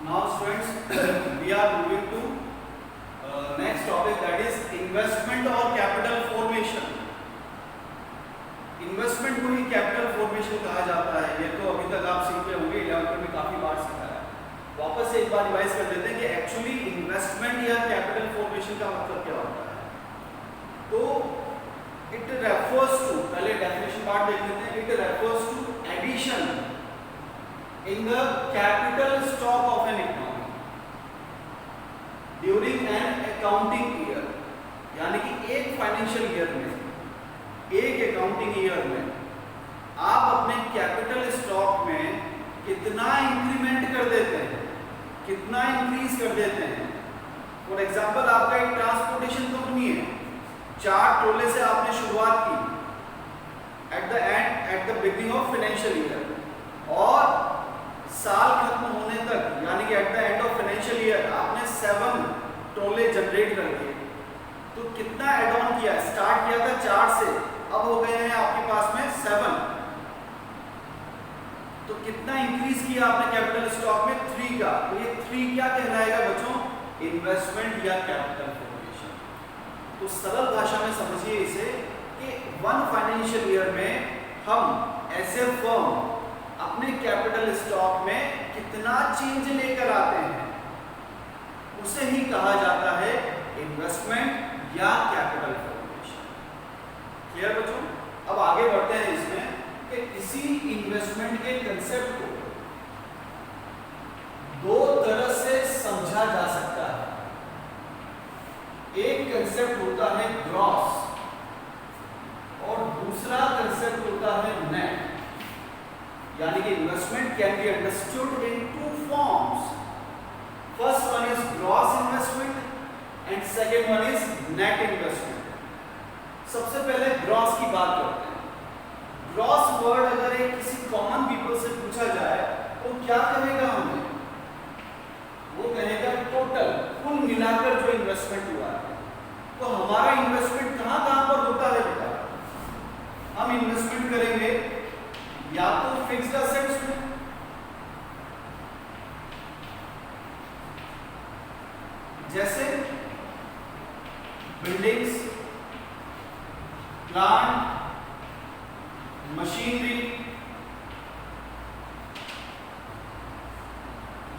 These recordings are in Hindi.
Now students, we are moving to next topic, that is investment or capital formation. Investment को ही कैपिटल फॉर्मेशन कहा जाता है। ये तो अभी तक आप सीखे होंगे, 11th में काफी बार सिखाया है। वापस से एक बार रिवाइज कर देते हैं कि एक्चुअली इन्वेस्टमेंट या कैपिटल फॉर्मेशन का मतलब क्या होता है। तो इट रेफर्स टू, पहले डेफिनेशन पार्ट देख लेते हैं। It refers to addition in the capital stock of an economy during an accounting year, यानी कि एक फाइनेंशियल ईयर में, एक अकाउंटिंग ईयर में आप अपने कैपिटल स्टॉक में कितना इंक्रीमेंट कर देते हैं, कितना इंक्रीज कर देते हैं। फॉर एग्जांपल, आपका एक ट्रांसपोर्टेशन कंपनी है, 4 टोले से आपने शुरुआत की at the beginning of financial year, और साल खत्म होने तक यानी कि at the end of financial year आपने 7 टोले जनरेट कर दिए। तो कितना एड ऑन किया? स्टार्ट किया था 4 से, अब हो गए हैं आपके पास में 7। तो कितना इंक्रीज किया आपने कैपिटल स्टॉक में? 3 का। तो ये 3 क्या कहलाएगा बच्चों? इन्वेस्टमेंट या कैपिटल फॉर्मेशन। तो सरल भाषा में समझिए इसे कि 1 फाइनेंशियल ईयर में हम एज ए फर्म अपने कैपिटल स्टॉक में कितना चेंज लेकर आते हैं, उसे ही कहा जाता है इन्वेस्टमेंट या कैपिटल फॉर्मेशन। क्लियर बच्चों? अब आगे बढ़ते हैं इसमें कि इसी इन्वेस्टमेंट के कंसेप्ट को 2 तरह से समझा जा सकता है। एक कंसेप्ट होता है ग्रॉस और दूसरा कंसेप्ट होता है नेट। यानी कि investment can be understood in 2 forms. First one is gross investment and second one is net investment. सबसे पहले ग्रॉस की बात करते हैं। ग्रॉस वर्ड अगर एक किसी कॉमन पीपल से पूछा जाए तो क्या कहेगा हमें? वो कहेगा टोटल, कुल मिलाकर जो इन्वेस्टमेंट हुआ है। तो हमारा इन्वेस्टमेंट कहां पर होता है बेटा? हम इन्वेस्टमेंट करेंगे या तो फिक्स्ड असेट्स में, जैसे बिल्डिंग्स, प्लांट, मशीनरी,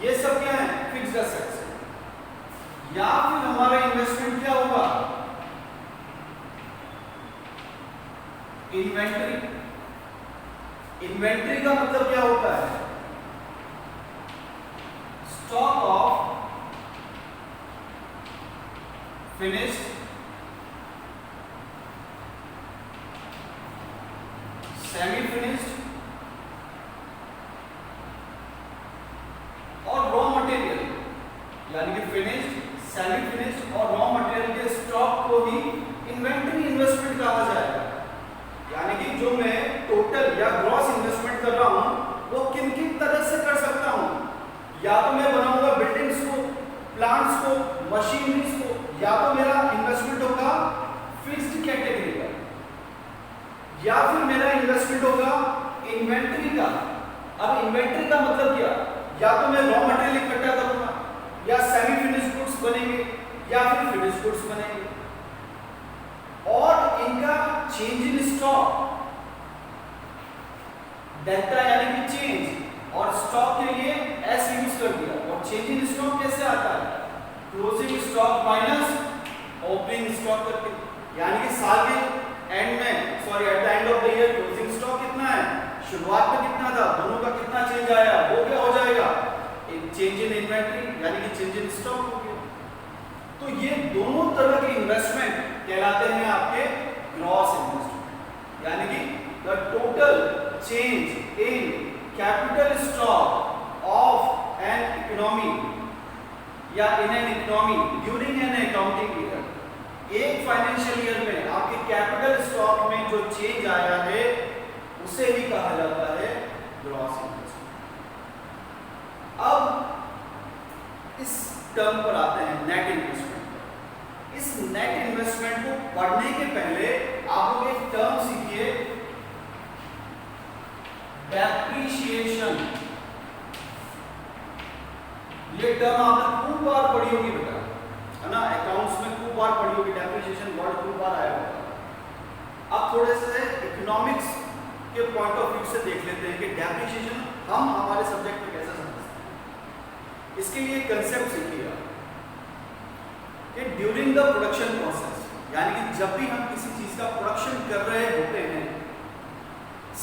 ये सब क्या है? Fixed assets. या फिर हमारा इन्वेस्टमेंट क्या होगा? इन्वेंटरी। इन्वेंटरी का मतलब क्या होता है? Stock of finished, semi finished और रॉ मटेरियल, यानी कि फिनिश्ड, सेमी फिनिश्ड और रॉ मटेरियल के स्टॉक को ही इन्वेंटरी इन्वेस्टमेंट कहा जाएगा। यानी कि जो मैं टोटल या ग्रॉस इन्वेस्टमेंट कर रहा हूं वो किन किन तरह से कर सकता हूं? या तो मैं बनाऊंगा बिल्डिंग्स को, प्लांट्स को, मशीनरीज को, या तो मेरा इन्वेस्टमेंट होगा फिक्स्ड कैटेगरी का, या फिर मेरा इन्वेस्टमेंट होगा इन्वेंटरी का। अब इन्वेंटरी का मतलब क्या? या तो मैं रॉ मटेरियल इकट्ठा करूंगा, या सेमी फिनिश्ड गुड्स बनेंगे, या फिर फिनिश्ड गुड्स बनेंगे, और इनका चेंज इन स्टॉक, डेल्टा यानी कि चेंज, और स्टॉक के लिए एस यूज कर दिया। और चेंज इन स्टॉक कैसे आता है? Closing stock minus opening stock करके। यानी कि साल के एंड में, sorry at the end of the year closing stock कितना है, शुरुआत में कितना था, दोनों का कितना चेंज आया, वो क्या हो जाएगा? एक चेंज इन इन्वेंटरी यानी कि चेंज इन स्टॉक हो गया। तो ये दोनों तरह के इन्वेस्टमेंट कहलाते हैं आपके ग्रॉस इन्वेस्टमेंट, यानी कि the total change in capital stock of an economy या in an economy during an accounting year. एक फाइनेंशियल ईयर में आपके कैपिटल स्टॉक में जो चेंज आया है उसे ही कहा जाता है ग्रॉस इन्वेस्टमेंट। अब इस टर्म पर आते हैं नेट इन्वेस्टमेंट। इस नेट इन्वेस्टमेंट को पढ़ने के पहले आप लोग एक टर्म सीखिए, डेप्रिसिएशन। ये टर्म आपने खूब बार पढ़ी होगी बेटा, है ना, अकाउंट्स में खूब बार पढ़ी होगी, डेप्रिसिएशन वर्ड खूब बार आया होगा। अब थोड़े से इकोनॉमिक्स के पॉइंट ऑफ व्यू से देख लेते हैं कि डेप्रिसिएशन हम हमारे सब्जेक्ट में कैसे समझते हैं। इसके लिए कंसेप्ट सीखिए कि ड्यूरिंग द प्रोडक्शन प्रोसेस, यानी कि जब भी हम किसी चीज का प्रोडक्शन कर रहे होते हैं,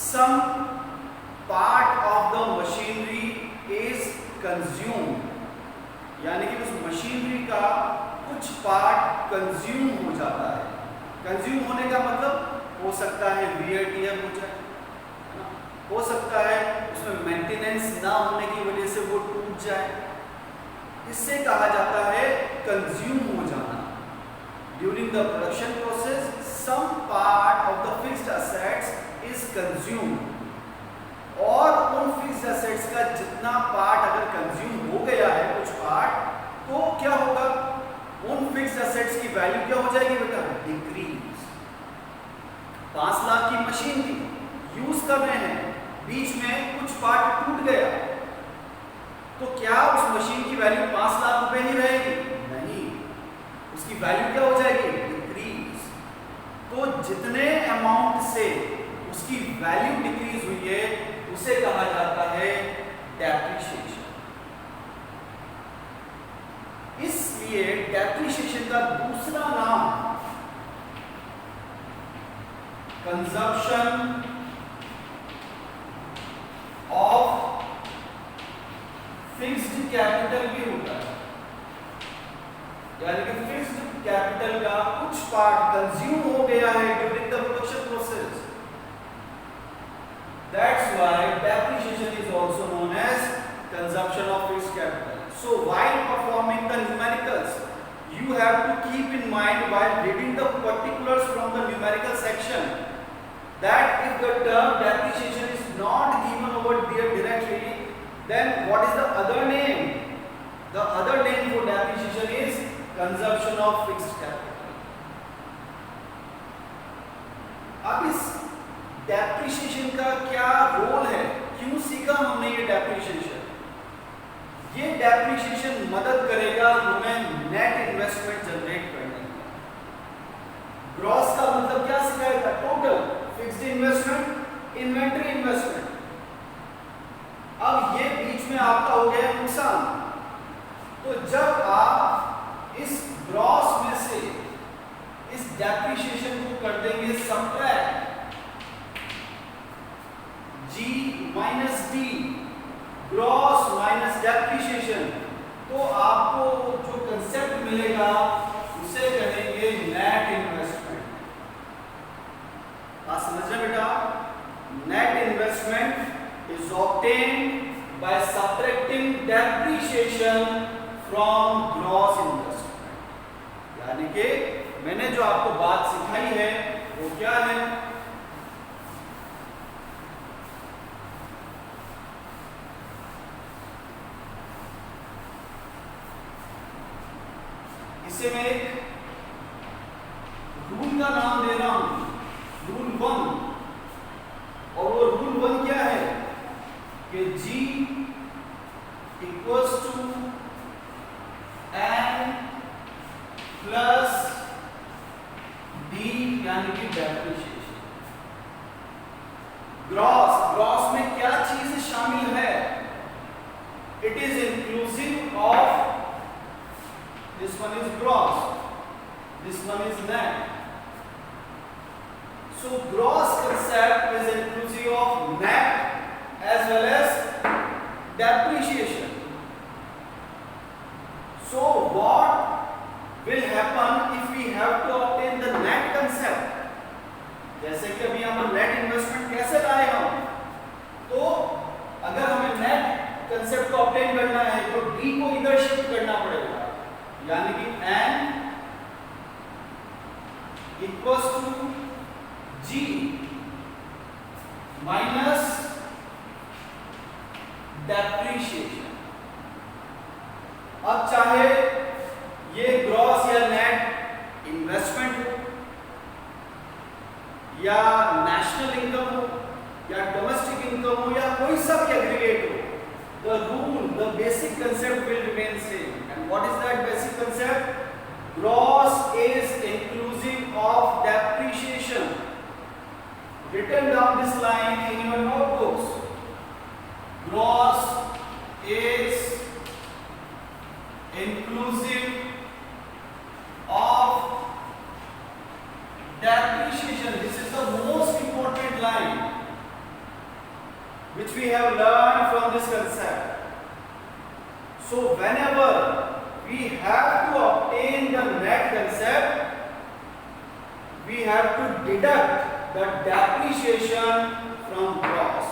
some part of the machinery is consumed, यानी कि उस मशीनरी का कुछ पार्ट कंज्यूम हो जाता है। कंज्यूम होने का मतलब हो सकता है वियर टियर हो जाए, हो सकता है उसमें मेंटेनेंस ना होने की वजह से वो टूट जाए, इससे कहा जाता है कंज्यूम हो जाना। During the production process some part of the fixed assets is consumed, और उन फिक्स्ड एसेट्स का जितना पार्ट अगर कंज्यूम हो गया है कुछ पार्ट, तो क्या होगा, उन फिक्स्ड एसेट्स की वैल्यू क्या हो जाएगी बेटा, डिक्रीज। 5 लाख की मशीन थी, यूज कर रहे हैं, बीच में कुछ पार्ट टूट गया, तो क्या उस मशीन की वैल्यू 5 लाख रुपए ही रहेगी? नहीं, उसकी वैल्यू क्या हो जाएगी, डिक्रीज। तो जितने अमाउंट से उसकी वैल्यू डिक्रीज हुई है उसे कहा जाता है डेप्रिसिएशन। इसलिए डेप्रिसिएशन का दूसरा नाम कंजप्शन ऑफ फिक्स्ड कैपिटल भी होता है, यानी कि फिक्स्ड कैपिटल का कुछ पार्ट कंज्यूम हो गया है during the production process. That's why depreciation is also known as consumption of fixed capital. So while performing the numericals, you have to keep in mind while reading the particulars from the numerical section that if the term depreciation is not given over there directly, then what is the other name? The other name for depreciation is consumption of fixed capital. अब इस डेप्रिसिएशन का क्या रोल है, क्यों सीखा हमने ये डेप्रिसिएशन? ये डेप्रिसिएशन मदद करेगा हमें नेट इन्वेस्टमेंट जनरेट करने में। ग्रॉस का मतलब क्या सिखाएगा, total, fixed investment, inventory investment. अब ये बीच में आपका हो गया नुकसान, तो जब आप इस ग्रॉस में से इस डेप्रिसिएशन को कर देंगे subtract, G minus D, gross minus depreciation, तो आपको जो कंसेप्ट मिलेगा उसे कहेंगे नेट इन्वेस्टमेंट। आप समझ रहे बेटा, net investment is obtained by subtracting depreciation from gross investment. यानी कि मैंने जो आपको बात सिखाई है वो क्या है, इसे मैं एक रूल का नाम दे रहा हूं, रूल 1, और वो रूल 1 क्या है कि G equals to N plus D, यानी कि डेप्रिसिएशन। ग्रॉस में क्या चीज शामिल है, it is inclusive of, this one is gross, this one is net. So gross concept is inclusive of net as well as depreciation. So what will happen if we have to obtain the net concept? जैसे कि अभी हम नेट इन्वेस्टमेंट कैसे लाए हम, तो अगर हमें नेट कंसेप्ट को ऑब्टेन करना है तो D को इधर शिफ्ट करना पड़ेगा, यानी कि N equals to G minus depreciation. अब चाहे ये ग्रॉस या नेट इन्वेस्टमेंट हो, या नेशनल इनकम हो, या डोमेस्टिक इनकम हो, या कोई सब एग्रीगेट हो, the rule, the basic concept will remain same. And what is that basic concept? Gross is inclusive of depreciation. Written down this line in your notebooks. Gross is inclusive of depreciation. This is the most important line which we have learned from this concept. So whenever we have to obtain the net concept, we have to deduct the depreciation from gross.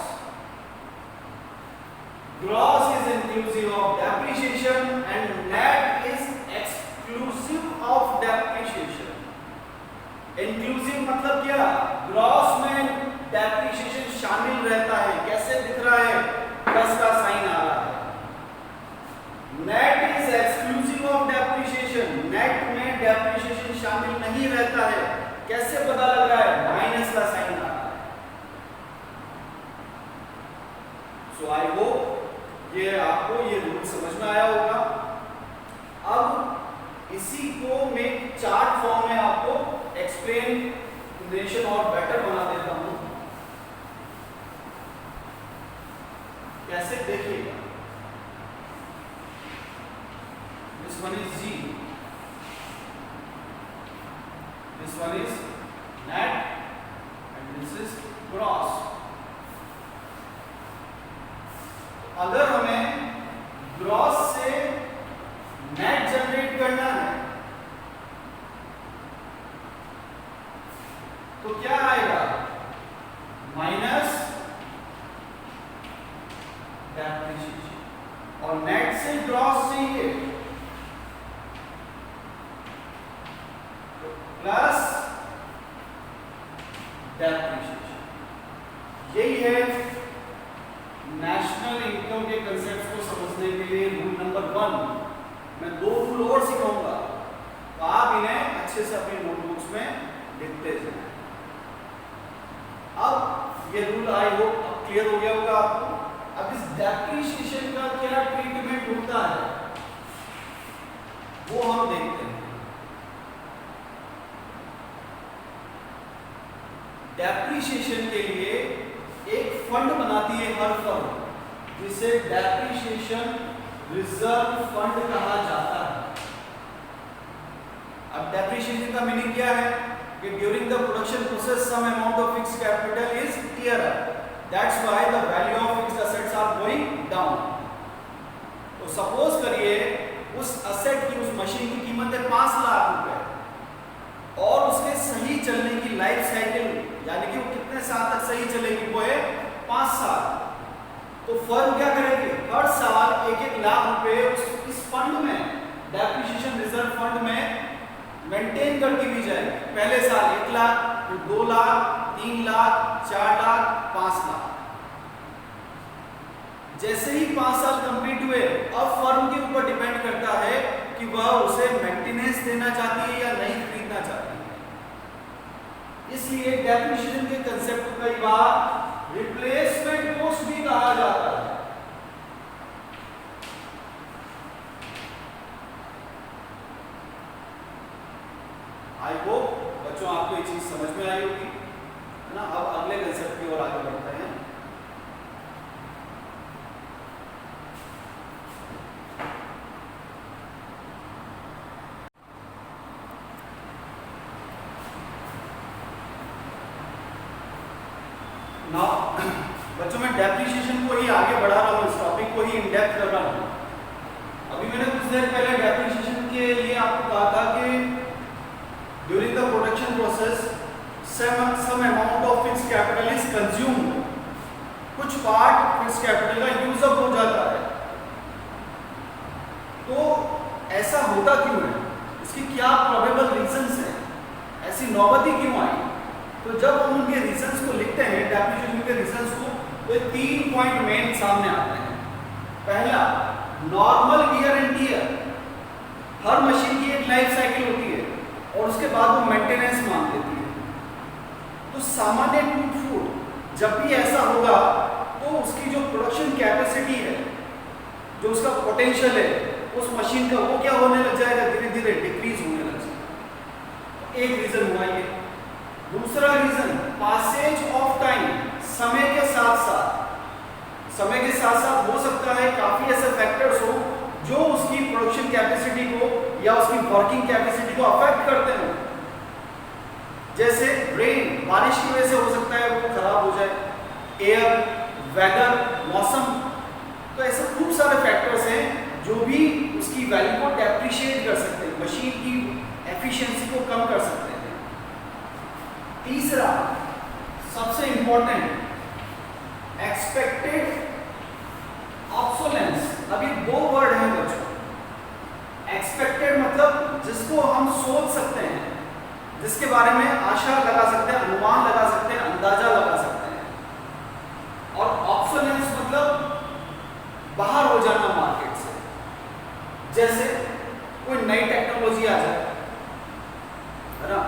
Gross is inclusive of depreciation and net is exclusive of depreciation. Inclusive मतलब क्या? ग्रॉस में डेप्रिसिएशन शामिल रहता है. कैसे दिख रहा है? प्लस का साइन आ रहा है. Net is exclusive of depreciation. Net में डेप्रिसिएशन शामिल नहीं रहता है. कैसे पता लग रहा है? माइनस का साइन आ रहा है. सो आई होप ये आपको ये रूल समझ में आया होगा. अब इसी को मैं चार्ट फॉर्म में आपको एक्सप्लेनेशन और बेटर बना देता हूं. कैसे देखिएगा. This one is G, this one is net and this is gross. अगर हमें ग्रॉस से नेट जनरेट करना है तो क्या आएगा? Minus depreciation. और नेट से ग्रॉस चाहिए तो प्लस डेप्रिसिएशन. यही है नेशनल इनकम के कंसेप्ट को समझने के लिए रूल नंबर 1. मैं 2 रूल और सिखाऊंगा तो आप इन्हें अच्छे से अपनी नोटबुक्स में लिखते जाएं. अब ये रूल आई होप अब क्लियर हो गया होगा आपको. अब इस डेप्रिसिएशन का क्या ट्रीटमेंट होता है वो हम देखते हैं. डेप्रिसिएशन के लिए एक फंड बनाती है हर फर्म, जिसे डेप्रिसिएशन रिजर्व फंड कहा जाता है. अब डेप्रिसिएशन का मीनिंग क्या है कि during the production process some amount of fixed capital is tear up. That's why the value of fixed assets are going down. तो सपोज करिए उस असेट की, उस मशीन की कीमत है 5 लाख रुपए और उसके सही चलने की लाइफ साइकिल यानी कि वो कितने साल तक सही चलेगी वो है 5 साल. तो फर्म क्या करेगी? हर साल 1-1 लाख रुपए इस फंड में, डेप्रिसिएशन रिजर्व फंड में मेंटेन करती भी जाएगी. पहले साल 1 लाख, फिर 2 लाख, 3 लाख, 4 लाख, 5 लाख. जैसे ही 5 साल कंप्लीट हुए अब फर्म के ऊपर डिपेंड करता है कि वह उसे मेंटेनेंस देना चाहती है या नहीं खरीदना चाहती है. इसलिए डेप्रिसिएशन के कंसेप्ट को कई बार रिप्लेसमेंट कॉस्ट भी कहा जाता है. आई होप बच्चों आपको ये चीज समझ में आई होगी, है ना. अब अगले कंसेप्ट की ओर आगे बढ़ते हैं. बच्चों मैं डेप्रिसिएशन को ही आगे बढ़ा रहा हूँ, इस टॉपिक को ही इन डेप्थ कर रहा हूँ. अभी मैंने कुछ देर पहले डेप्रिसिएशन के लिए आपको कहा था कि during the production process some amount of fixed capital is consumed. कुछ पार्ट फिक्स्ड कैपिटल का यूज अप हो जाता है. तो ऐसा होता क्यों है? इसकी क्या प्रोबेबल रीजंस है? ऐसी नौबत ही क्यों आई? तो जब हम उनके रीजंस को लिखते हैं, डेप्रिसिएशन के रीजंस को, तो 3 पॉइंट मेन सामने आते हैं. पहला, normal wear and tear. Her machine की एक लाइफ साइकिल होती है और उसके बाद वो मेंटेनेंस मांग लेती है. तो सामान्य टूट फूट जब भी ऐसा होगा तो उसकी जो प्रोडक्शन कैपेसिटी है जो उसका पोटेंशियल है उस मशीन का, वो क्या होने लग जाएगा, धीरे धीरे डिक्रीज होने लग जाएगा। एक रीजन हुआ ये। दूसरा रीजन पासेज ऑफ टाइम, समय के साथ साथ हो सकता है काफी ऐसे फैक्टर्स हो जो उसकी प्रोडक्शन कैपेसिटी को या उसकी वर्किंग कैपेसिटी को अफेक्ट करते हैं। जैसे रेन, बारिश की वजह से हो सकता है वो खराब हो जाए, एयर, वेदर, मौसम, तो ऐसे खूब सारे फैक्टर्स हैं जो भी उसकी वैल्यू को डेप्रिशिएट कर सकते हैं, मशीन की एफिशिएंसी को कम कर सकते हैं। तीसरा सबसे इंपॉर्टेंट, एक्सपेक्टेड ऑब्सोलेंस। अभी दो वर्ड हैं बच्चों। एक्सपेक्टेड मतलब जिसको हम सोच सकते हैं, जिसके बारे में आशा लगा सकते हैं, अनुमान लगा सकते हैं, अंदाजा लगा सकते हैं। और ऑब्सोलेंस मतलब बाहर हो जाना मार्केट से। जैसे कोई नई टेक्नोलॉजी आ जाए, है ना,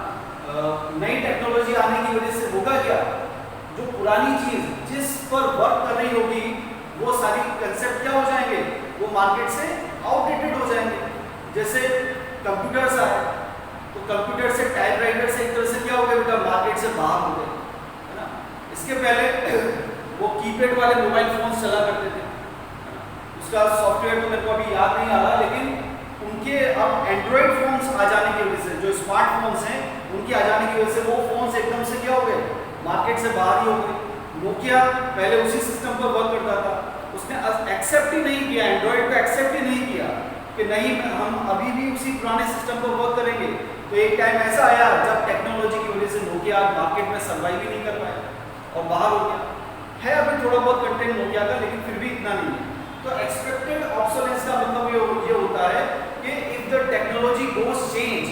नई टेक्नोलॉजी आने की वजह से होगा क्या, जो पुरानी चीज जिस पर वर्क कर रही होगी वो सारी कंसेप्ट क्या हो जाएंगे, वो मार्केट से आउटडेटेड हो जाएंगे। जैसे कंप्यूटर्स आए तो कंप्यूटर से, टाइपराइटर से एक तरह से क्या हो गया बेटा, मार्केट से बाहर हो गए, है ना। इसके पहले वो कीपैड वाले मोबाइल फोन चला करते थे, उसका सॉफ्टवेयर तो मेरे को अभी याद नहीं आ रहा, लेकिन उनके अब एंड्रॉइड फोन्स आ जाने की वजह से, जो स्मार्टफोन्स हैं उनके आ जाने की वजह से वो फोन्स एकदम से क्या हो गए, मार्केट से बाहर ही हो गए। नोकिया पहले उसी सिस्टम पर वर्क करता था, उसने एक्सेप्ट ही नहीं किया, एंड्रॉइड को एक्सेप्ट ही नहीं किया कि नहीं हम अभी भी उसी पुराने सिस्टम पर वर्क करेंगे। तो एक टाइम ऐसा आया जब टेक्नोलॉजी की वजह से नोकिया मार्केट में सर्वाइव ही नहीं कर पाया और बाहर हो गया। है अभी थोड़ा बहुत कंटेंट नोकिया का, लेकिन फिर भी इतना नहीं है। तो एक्सपेक्टेड ऑब्सोलेंस का मतलब ये होता है कि if the technology goes change,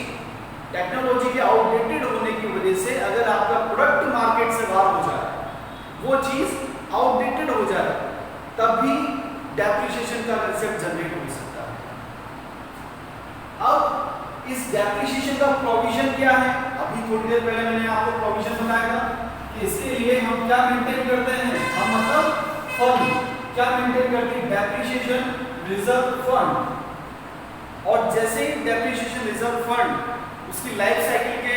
technology के आउटडेटेड होने की वजह से अगर आपका प्रोडक्ट मार्केट से बाहर हो जाए, वो चीज आउटडेटेड हो जाए, तब भी डेप्रिसिएशन का कंसेप्ट जनरेट हो सकता है। अब इस डेप्रिसिएशन का प्रोविजन क्या है, अभी थोड़ी देर पहले मैंने आपको प्रोविजन बताया था कि इसके लिए हम क्या मेंटेन करते हैं, हम मतलब फंड क्या मेंटेन करते हैं, डेप्रिसिएशन रिजर्व फंड। और जैसे ही डेप्रिसिएशन रिजर्व फंड उसकी लाइफ साइकिल के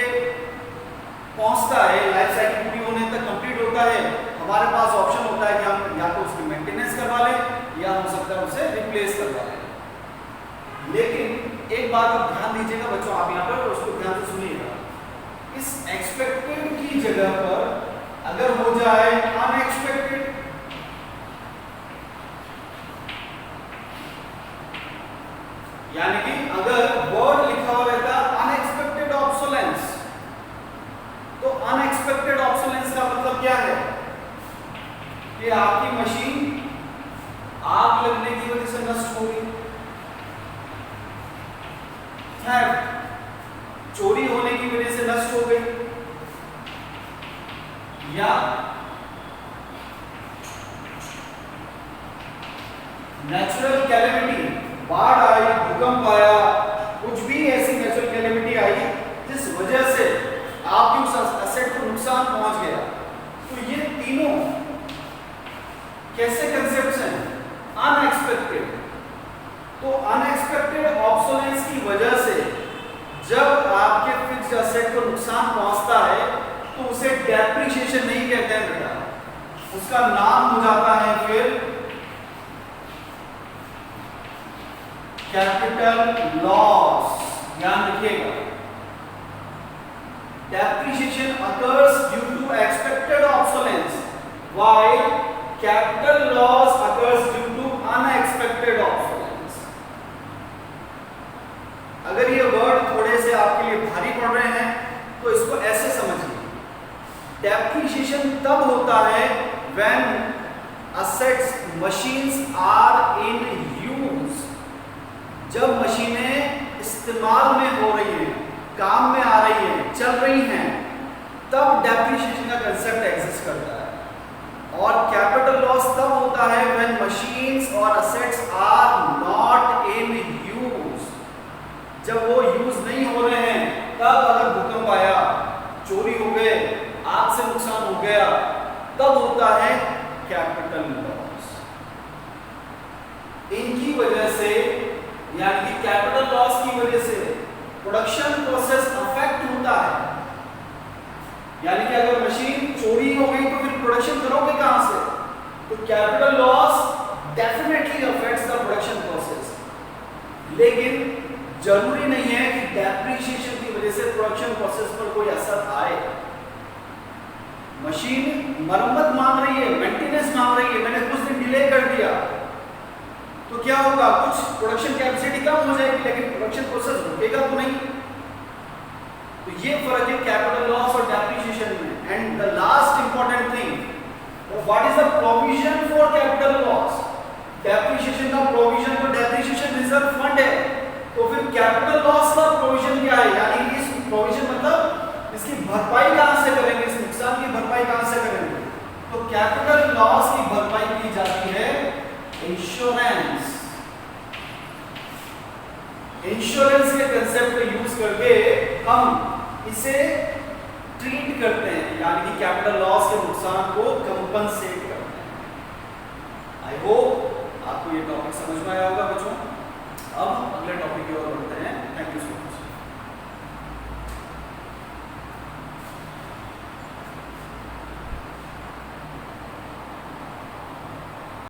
पहुंचता है, लाइफ साइकिल पूरी होने तक कंप्लीट होता है, हमारे पास ऑप्शन होता है कि हम या तो उसकी मेंटेनेंस करवा लें या हो सकता है उसे रिप्लेस करवा लें। लेकिन एक बात आप ध्यान दीजिएगा बच्चों, आप यहाँ पर उसको ध्यान से सुनिएगा, इस एक्सपेक्टेड की जगह पर अगर हो जाए अनएक्सपेक्टेड, यानी कि अगर वर्ड लिखा हुआ रहता अनएक्सपेक्टेड ऑब्सोलेंस, तो अनएक्सपेक्टेड ऑब्सोलेंस का मतलब क्या है कि आपकी मशीन आग लगने की वजह से नष्ट हो गई, थेफ्ट चोरी होने की वजह से नष्ट हो गई, या नेचुरल कैलेमिटी, बाढ़ आई, भूकंप आया, कुछ भी ऐसी नेचुरल कैलेमिटी आई जिस वजह से आपकी उस एसेट को नुकसान पहुंच गया। तो ये तीनों कैसे कंसेप्ट्स हैं, अनएक्सपेक्टेड। तो अनएक्सपेक्टेड ऑब्सोलेंस की वजह से जब आपके फिक्स्ड एसेट को नुकसान पहुंचता है तो उसे डेप्रिसिएशन नहीं कहते हैं बेटा, उसका नाम हो जाता है फिर कैपिटल लॉस। ध्यान रखिएगा, depreciation occurs due to expected obsolescence while capital loss occurs due to unexpected obsolescence। अगर ये वर्ड थोड़े से आपके लिए भारी पड़ रहे हैं तो इसको ऐसे समझिए, डेप्रिसिएशन तब होता है when assets machines are in use, जब मशीनें इस्तेमाल में हो रही हैं, काम में आ रही हैं, चल रही हैं, तब डेप्रिसिएशन का कंसेप्ट एग्जिस्ट करता है। और कैपिटल लॉस तब होता है व्हेन मशीन्स और assets are not in use, जब वो यूज नहीं हो रहे हैं, तब अगर भूकंप आया, चोरी हो गए, आग से नुकसान हो गया, तब होता है कैपिटल लॉस। इनकी वजह से यानी कि कैपिटल लॉस की वजह से प्रोडक्शन प्रोसेस अफेक्ट होता है। यानी कि अगर मशीन चोरी हो गई तो फिर प्रोडक्शन करोगे कहां से? तो capital loss definitely affects the production process, लेकिन जरूरी नहीं है कि डेप्रिसिएशन की वजह से प्रोडक्शन प्रोसेस पर कोई असर आए। मशीन मरम्मत मांग रही है, मेंटेनेंस मांग रही है, मैंने कुछ दिन डिले कर दिया तो क्या होगा? कुछ प्रोडक्शन कैपेसिटी कम हो जाएगी, लेकिन प्रोडक्शन प्रोसेस रुकेगा तो नहीं। तो ये फर्क है कैपिटल लॉस और डेप्रिसिएशन में। And the last important thing, what is the provision for capital loss? Depreciation का प्रोविजन तो डेप्रिसिएशन रिजर्व फंड है, तो फिर कैपिटल लॉस का प्रोविजन क्या है? यानी इस प्रोविजन मतलब इसकी भरपाई कहां से करेंगे, इस नुकसान की भरपाई कहां से करेंगे? तो कैपिटल लॉस की भरपाई की जाती है इंश्योरेंस। इंश्योरेंस के कंसेप्ट को यूज करके हम इसे ट्रीट करते हैं, यानी कि कैपिटल लॉस के नुकसान को कंपनसेट करते हैं। आई होप आपको ये टॉपिक समझ में आया होगा बच्चों।